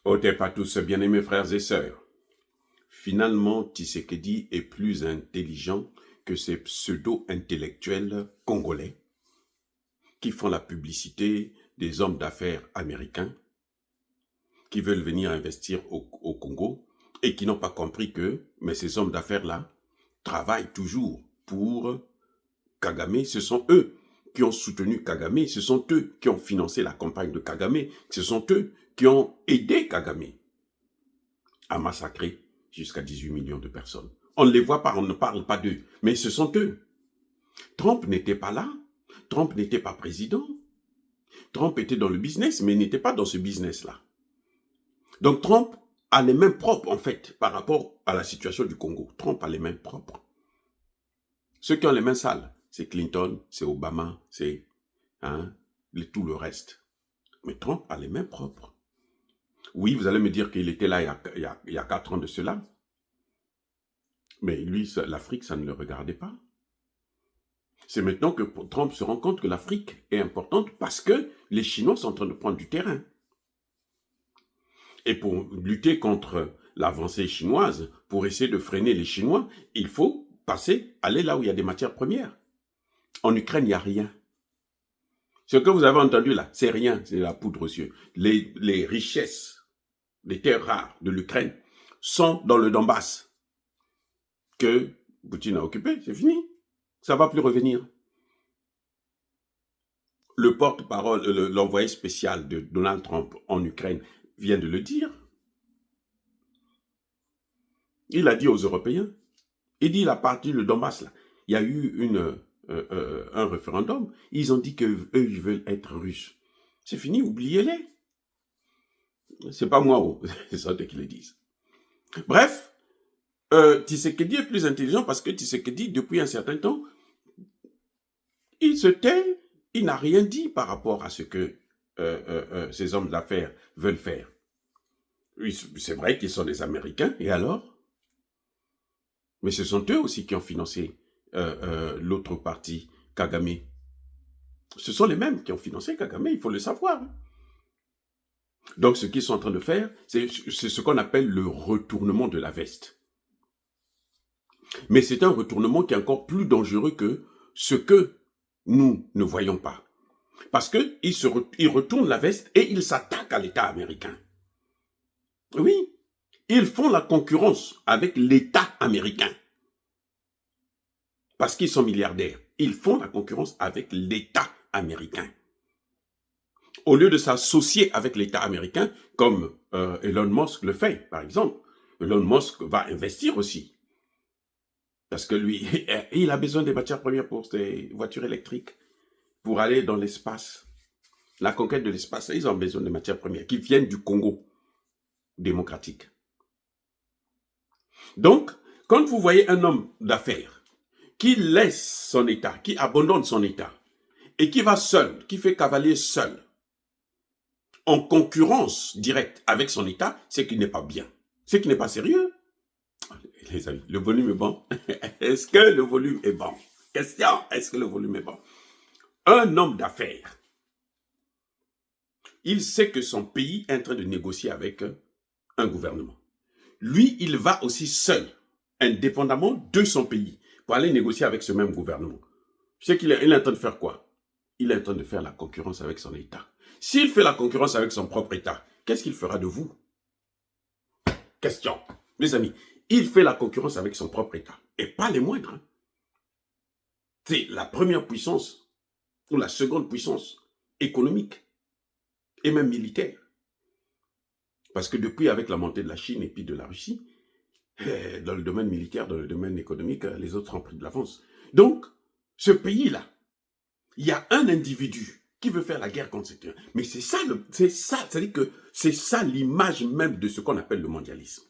Otep à tous, bien-aimés frères et sœurs. Finalement, Tshisekedi est plus intelligent que ces pseudo-intellectuels congolais qui font la publicité des hommes d'affaires américains qui veulent venir investir au Congo et qui n'ont pas compris que ces hommes d'affaires-là travaillent toujours pour Kagame. Ce sont eux qui ont soutenu Kagame, ce sont eux qui ont financé la campagne de Kagame, ce sont eux qui ont aidé Kagame à massacrer jusqu'à 18 millions de personnes. On ne les voit pas, on ne parle pas d'eux, mais ce sont eux. Trump n'était pas là, Trump n'était pas président, Trump était dans le business, mais il n'était pas dans ce business-là. Donc Trump a les mains propres, en fait, par rapport à la situation du Congo. Trump a les mains propres. Ceux qui ont les mains sales, c'est Clinton, c'est Obama, c'est tout le reste. Mais Trump a les mains propres. Oui, vous allez me dire qu'il était là il y a 4 ans de cela. Mais lui, l'Afrique, ça ne le regardait pas. C'est maintenant que Trump se rend compte que l'Afrique est importante parce que les Chinois sont en train de prendre du terrain. Et pour lutter contre l'avancée chinoise, pour essayer de freiner les Chinois, il faut aller là où il y a des matières premières. En Ukraine, il n'y a rien. Ce que vous avez entendu là, c'est rien, c'est la poudre aux yeux. Les richesses, les terres rares de l'Ukraine sont dans le Donbass que Poutine a occupé, c'est fini. Ça ne va plus revenir. Le porte-parole, l'envoyé spécial de Donald Trump en Ukraine vient de le dire. Il a dit aux Européens, il dit la partie, le Donbass, là, il y a eu un référendum, ils ont dit qu'eux, ils veulent être russes. C'est fini, oubliez-les. C'est pas moi, c'est ça qui le disent. Bref, Tshisekedi est plus intelligent parce que Tshisekedi, depuis un certain temps, il se tait, il n'a rien dit par rapport à ce que ces hommes d'affaires veulent faire. C'est vrai qu'ils sont des Américains, et alors? Mais ce sont eux aussi qui ont financé l'autre parti, Kagame. Ce sont les mêmes qui ont financé Kagame, il faut le savoir. Donc ce qu'ils sont en train de faire, c'est ce qu'on appelle le retournement de la veste. Mais c'est un retournement qui est encore plus dangereux que ce que nous ne voyons pas. Parce qu'ils retournent la veste et ils s'attaquent à l'État américain. Oui, ils font la concurrence avec l'État américain. Parce qu'ils sont milliardaires. Ils font la concurrence avec l'État américain. Au lieu de s'associer avec l'État américain, comme Elon Musk le fait, par exemple, Elon Musk va investir aussi. Parce que lui, il a besoin des matières premières pour ses voitures électriques, pour aller dans l'espace. La conquête de l'espace, ils ont besoin de matières premières qui viennent du Congo démocratique. Donc, quand vous voyez un homme d'affaires qui laisse son État, qui abandonne son État, et qui va seul, qui fait cavalier seul, en concurrence directe avec son État, c'est qu'il n'est pas bien. C'est qu'il n'est pas sérieux. Les amis, le volume est bon. Est-ce que le volume est bon? Question, est-ce que le volume est bon? Un homme d'affaires, il sait que son pays est en train de négocier avec un gouvernement. Lui, il va aussi seul, indépendamment de son pays, pour aller négocier avec ce même gouvernement. Tu sais qu'il est en train de faire quoi? Il est en train de faire la concurrence avec son État. S'il fait la concurrence avec son propre État, qu'est-ce qu'il fera de vous? Question. Mes amis, il fait la concurrence avec son propre État. Et pas les moindres. Hein. C'est la première puissance, ou la seconde puissance économique, et même militaire. Parce que depuis, avec la montée de la Chine et puis de la Russie, dans le domaine militaire, dans le domaine économique, les autres ont pris de l'avance. Donc, ce pays-là, il y a un individu qui veut faire la guerre contre ce pays. Mais c'est ça, c'est-à-dire que c'est ça l'image même de ce qu'on appelle le mondialisme.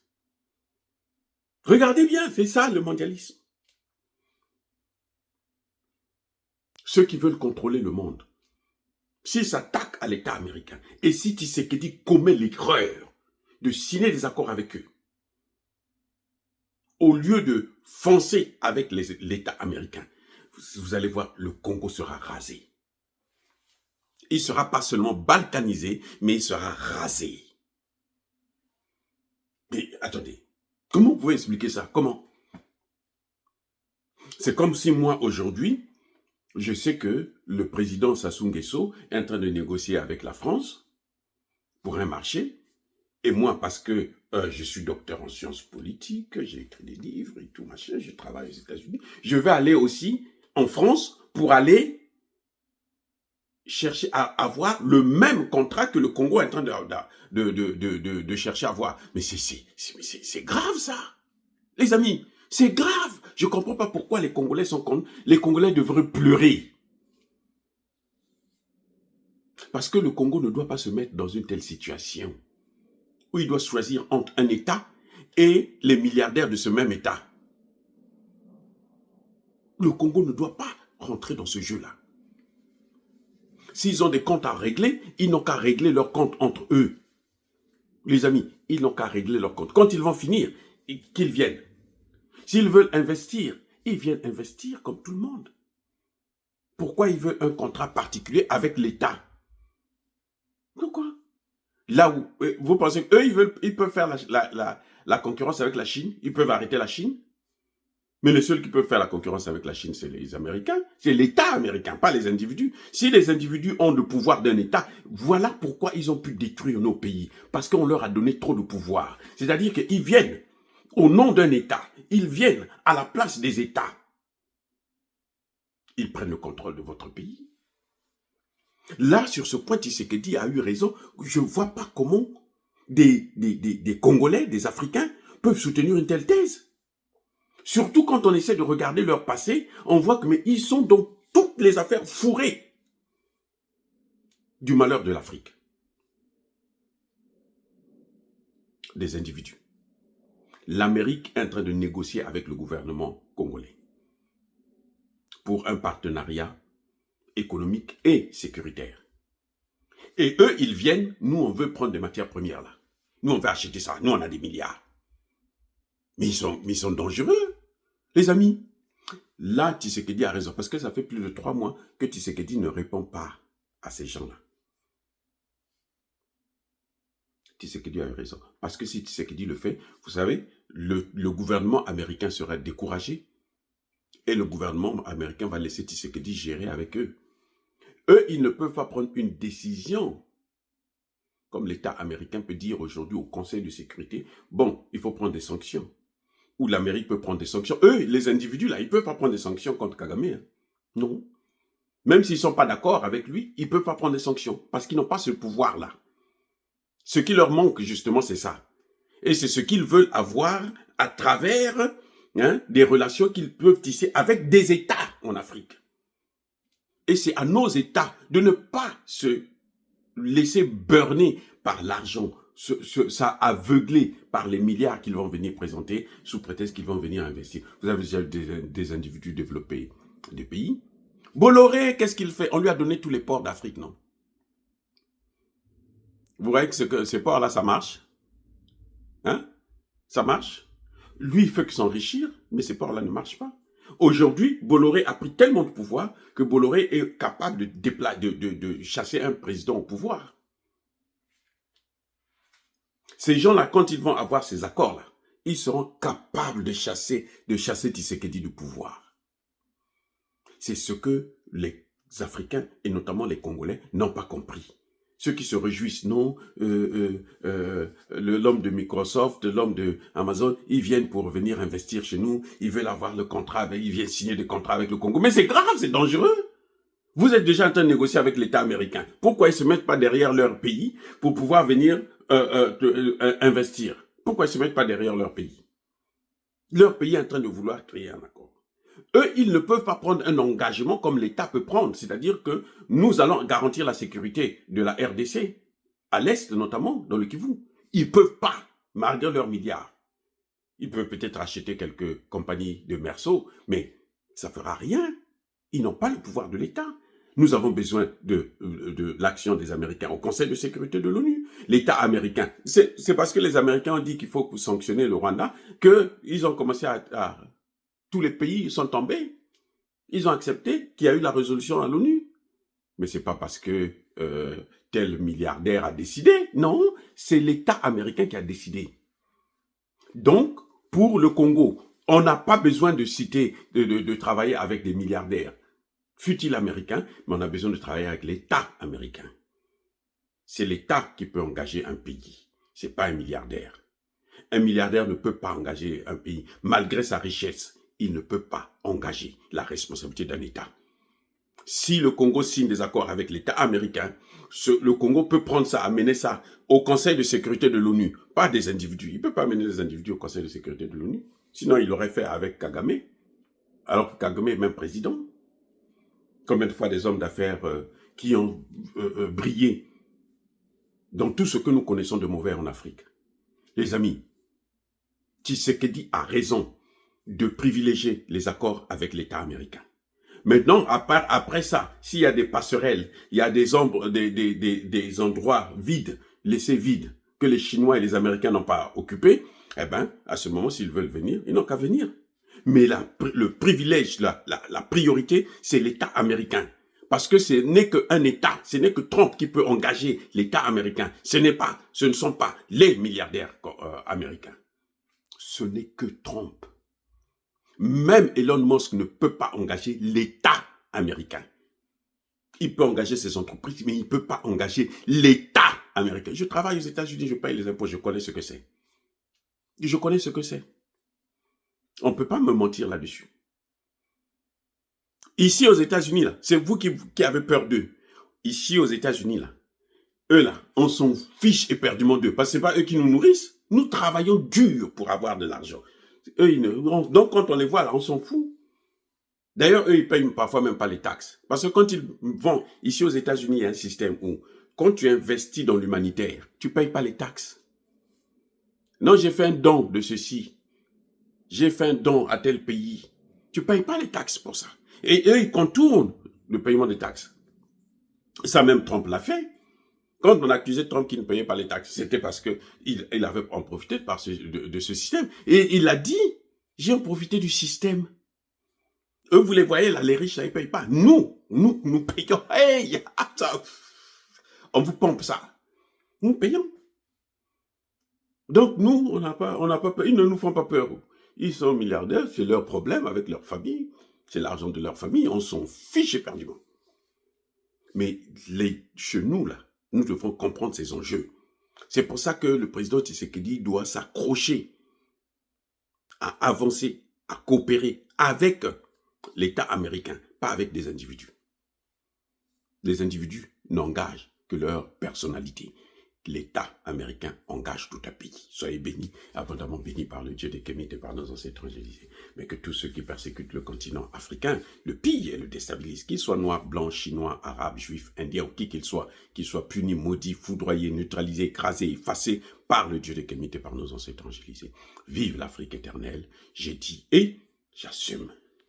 Regardez bien, c'est ça le mondialisme. Ceux qui veulent contrôler le monde, s'ils s'attaquent à l'État américain, et si Tshisekedi commet l'erreur de signer des accords avec eux, au lieu de foncer avec l'État américain, vous allez voir, le Congo sera rasé. Il ne sera pas seulement balkanisé, mais il sera rasé. Attendez, comment vous pouvez expliquer ça? Comment? C'est comme si moi, aujourd'hui, je sais que le président Sassou Nguesso est en train de négocier avec la France pour un marché. Et moi, parce que je suis docteur en sciences politiques, j'ai écrit des livres et tout, machin, je travaille aux États-Unis, je vais aller aussi en France pour aller chercher à avoir le même contrat que le Congo est en train de chercher à avoir. Mais c'est grave, ça. Les amis, c'est grave. Je ne comprends pas pourquoi les Congolais sont contre. Les Congolais devraient pleurer. Parce que le Congo ne doit pas se mettre dans une telle situation où il doit choisir entre un État et les milliardaires de ce même État. Le Congo ne doit pas rentrer dans ce jeu-là. S'ils ont des comptes à régler, ils n'ont qu'à régler leurs comptes entre eux. Les amis, ils n'ont qu'à régler leurs comptes. Quand ils vont finir, qu'ils viennent. S'ils veulent investir, ils viennent investir comme tout le monde. Pourquoi ils veulent un contrat particulier avec l'État? Pourquoi? Là où vous pensez qu'eux, ils peuvent faire la concurrence avec la Chine, ils peuvent arrêter la Chine. Mais les seuls qui peuvent faire la concurrence avec la Chine, c'est les Américains. C'est l'État américain, pas les individus. Si les individus ont le pouvoir d'un État, voilà pourquoi ils ont pu détruire nos pays. Parce qu'on leur a donné trop de pouvoir. C'est-à-dire qu'ils viennent au nom d'un État. Ils viennent à la place des États. Ils prennent le contrôle de votre pays. Là, sur ce point, Tshisekedi a eu raison. Je ne vois pas comment des Congolais, des Africains, peuvent soutenir une telle thèse. Surtout quand on essaie de regarder leur passé, on voit que mais ils sont dans toutes les affaires fourrées du malheur de l'Afrique. Des individus. L'Amérique est en train de négocier avec le gouvernement congolais pour un partenariat économique et sécuritaire. Et eux, ils viennent, nous on veut prendre des matières premières là. Nous on veut acheter ça, nous on a des milliards. Mais ils sont dangereux. Les amis, là, Tshisekedi a raison, parce que ça fait plus de 3 mois que Tshisekedi ne répond pas à ces gens-là. Tshisekedi a raison. Parce que si Tshisekedi le fait, vous savez, le gouvernement américain sera découragé et le gouvernement américain va laisser Tshisekedi gérer avec eux. Eux, ils ne peuvent pas prendre une décision. Comme l'État américain peut dire aujourd'hui au Conseil de sécurité, bon, il faut prendre des sanctions. Ou l'Amérique peut prendre des sanctions. Eux, les individus, là, ils ne peuvent pas prendre des sanctions contre Kagame. Hein. Non. Même s'ils ne sont pas d'accord avec lui, ils ne peuvent pas prendre des sanctions. Parce qu'ils n'ont pas ce pouvoir-là. Ce qui leur manque, justement, c'est ça. Et c'est ce qu'ils veulent avoir à travers des relations qu'ils peuvent tisser avec des États en Afrique. Et c'est à nos États de ne pas se laisser burner par l'argent, ça aveuglé par les milliards qu'ils vont venir présenter sous prétexte qu'ils vont venir investir. Vous avez déjà des individus développés des pays. Bolloré, qu'est-ce qu'il fait? On lui a donné tous les ports d'Afrique, non? Vous voyez que ces ports-là, ça marche? Hein? Ça marche? Lui, il fait que s'enrichir, mais ces ports-là ne marchent pas. Aujourd'hui, Bolloré a pris tellement de pouvoir que Bolloré est capable de chasser un président au pouvoir. Ces gens-là, quand ils vont avoir ces accords-là, ils seront capables de chasser Tshisekedi du pouvoir. C'est ce que les Africains, et notamment les Congolais, n'ont pas compris. Ceux qui se réjouissent, non, l'homme de Microsoft, l'homme de Amazon, ils viennent pour venir investir chez nous, ils veulent avoir le contrat, ils viennent signer des contrats avec le Congo. Mais c'est grave, c'est dangereux. Vous êtes déjà en train de négocier avec l'État américain. Pourquoi ils ne se mettent pas derrière leur pays pour pouvoir venir investir? Pourquoi ils ne se mettent pas derrière leur pays? Leur pays est en train de vouloir créer un accord. Eux, ils ne peuvent pas prendre un engagement comme l'État peut prendre. C'est-à-dire que nous allons garantir la sécurité de la RDC, à l'Est notamment, dans le Kivu. Ils ne peuvent pas, malgré leurs milliards. Ils peuvent peut-être acheter quelques compagnies de merceaux, mais ça ne fera rien. Ils n'ont pas le pouvoir de l'État. Nous avons besoin de l'action des Américains au Conseil de sécurité de l'ONU. L'État américain, c'est parce que les Américains ont dit qu'il faut sanctionner le Rwanda qu'ils ont commencé à tous les pays sont tombés. Ils ont accepté qu'il y a eu la résolution à l'ONU. Mais ce n'est pas parce que tel milliardaire a décidé. Non, c'est l'État américain qui a décidé. Donc, pour le Congo, on n'a pas besoin de citer, de travailler avec des milliardaires, fut-il américain, mais on a besoin de travailler avec l'État américain. C'est l'État qui peut engager un pays, c'est pas un milliardaire. Un milliardaire ne peut pas engager un pays, malgré sa richesse, il ne peut pas engager la responsabilité d'un État. Si le Congo signe des accords avec l'État américain, le Congo peut prendre ça, amener ça au Conseil de sécurité de l'ONU, pas des individus. Il ne peut pas amener des individus au Conseil de sécurité de l'ONU. Sinon, il l'aurait fait avec Kagame, alors que Kagame est même président. Combien de fois des hommes d'affaires qui ont brillé dans tout ce que nous connaissons de mauvais en Afrique. Les amis, Tshisekedi a raison de privilégier les accords avec l'État américain. Maintenant, après ça, s'il y a des passerelles, il y a des endroits vides, laissés vides, que les Chinois et les Américains n'ont pas occupés, eh bien, à ce moment, s'ils veulent venir, ils n'ont qu'à venir. Mais le privilège, la priorité, c'est l'État américain. Parce que ce n'est qu'un État, ce n'est que Trump qui peut engager l'État américain. Ce ne sont pas les milliardaires américains. Ce n'est que Trump. Même Elon Musk ne peut pas engager l'État américain. Il peut engager ses entreprises, mais il ne peut pas engager l'État américain. Je travaille aux États-Unis, je paye les impôts, je connais ce que c'est. Je connais ce que c'est. On ne peut pas me mentir là-dessus. Ici aux États-Unis, là, c'est vous qui avez peur d'eux. Ici aux États-Unis, là, eux là, on s'en fiche éperdument d'eux, parce que ce n'est pas eux qui nous nourrissent. Nous travaillons dur pour avoir de l'argent. Donc quand on les voit là, on s'en fout. D'ailleurs, eux, ils payent parfois même pas les taxes. Parce que quand ils vont, ici aux États-Unis, il y a un système où, quand tu investis dans l'humanitaire, tu ne payes pas les taxes. Non, j'ai fait un don de ceci. J'ai fait un don à tel pays. Tu ne payes pas les taxes pour ça. Et eux, ils contournent le paiement des taxes. Ça, même Trump l'a fait. Quand on accusait Trump qui ne payait pas les taxes, c'était parce qu'il avait en profité de ce système. Et il a dit, j'ai en profité du système. Eux, vous les voyez là, les riches, là, ils ne payent pas. Nous payons. Hey, on vous pompe ça. Nous payons. Donc, nous, on n'a pas peur. Ils ne nous font pas peur. Ils sont milliardaires, c'est leur problème avec leur famille. C'est l'argent de leur famille, on s'en fiche éperdument. Mais chez nous, là, nous devons comprendre ces enjeux. C'est pour ça que le président Tshisekedi doit s'accrocher à avancer, à coopérer avec l'État américain, pas avec des individus. Les individus n'engagent que leur personnalité. L'État américain engage tout un pays. Soyez bénis, abondamment bénis par le Dieu des Kémites et par nos ancêtres angélisés. Mais que tous ceux qui persécutent le continent africain le pillent et le déstabilisent, qu'ils soient noirs, blancs, chinois, arabes, juifs, indiens ou qui qu'ils soient punis, maudits, foudroyés, neutralisés, écrasés, effacés par le Dieu des Kémites et par nos ancêtres angélisés. Vive l'Afrique éternelle, j'ai dit et j'assume.